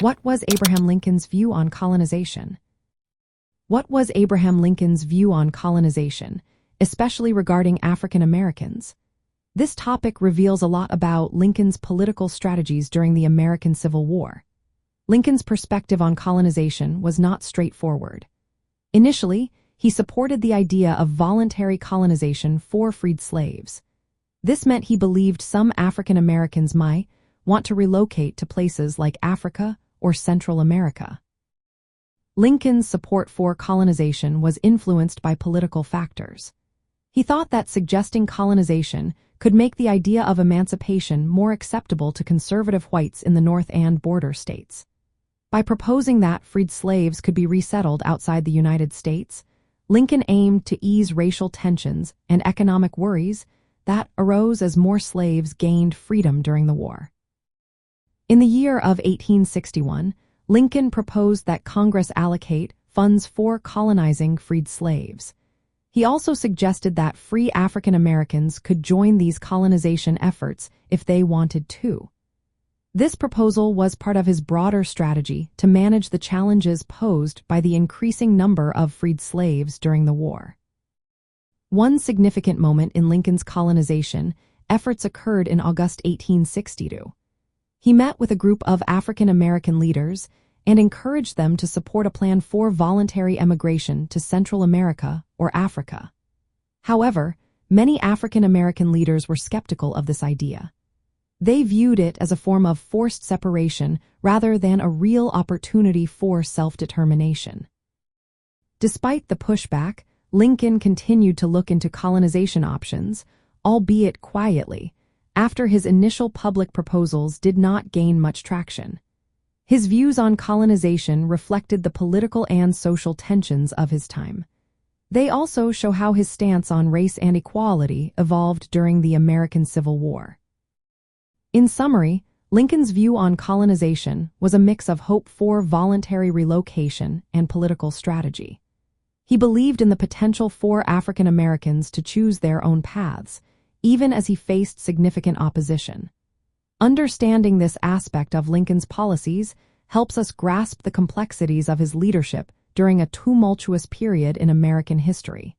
What was Abraham Lincoln's view on colonization? What was Abraham Lincoln's view on colonization, especially regarding African Americans? This topic reveals a lot about Lincoln's political strategies during the American Civil War. Lincoln's perspective on colonization was not straightforward. Initially, he supported the idea of voluntary colonization for freed slaves. This meant he believed some African Americans might want to relocate to places like Africa or Central America. Lincoln's support for colonization was influenced by political factors. He thought that suggesting colonization could make the idea of emancipation more acceptable to conservative whites in the North and border states. By proposing that freed slaves could be resettled outside the United States, Lincoln aimed to ease racial tensions and economic worries that arose as more slaves gained freedom during the war. In the year of 1861, Lincoln proposed that Congress allocate funds for colonizing freed slaves. He also suggested that free African Americans could join these colonization efforts if they wanted to. This proposal was part of his broader strategy to manage the challenges posed by the increasing number of freed slaves during the war. One significant moment in Lincoln's colonization efforts occurred in August 1862. He met with a group of African American leaders and encouraged them to support a plan for voluntary emigration to Central America or Africa. However, many African American leaders were skeptical of this idea. They viewed it as a form of forced separation rather than a real opportunity for self-determination. Despite the pushback, Lincoln continued to look into colonization options, albeit quietly, after his initial public proposals did not gain much traction. His views on colonization reflected the political and social tensions of his time. They also show how his stance on race and equality evolved during the American Civil War. In summary, Lincoln's view on colonization was a mix of hope for voluntary relocation and political strategy. He believed in the potential for African Americans to choose their own paths, even as he faced significant opposition. Understanding this aspect of Lincoln's policies helps us grasp the complexities of his leadership during a tumultuous period in American history.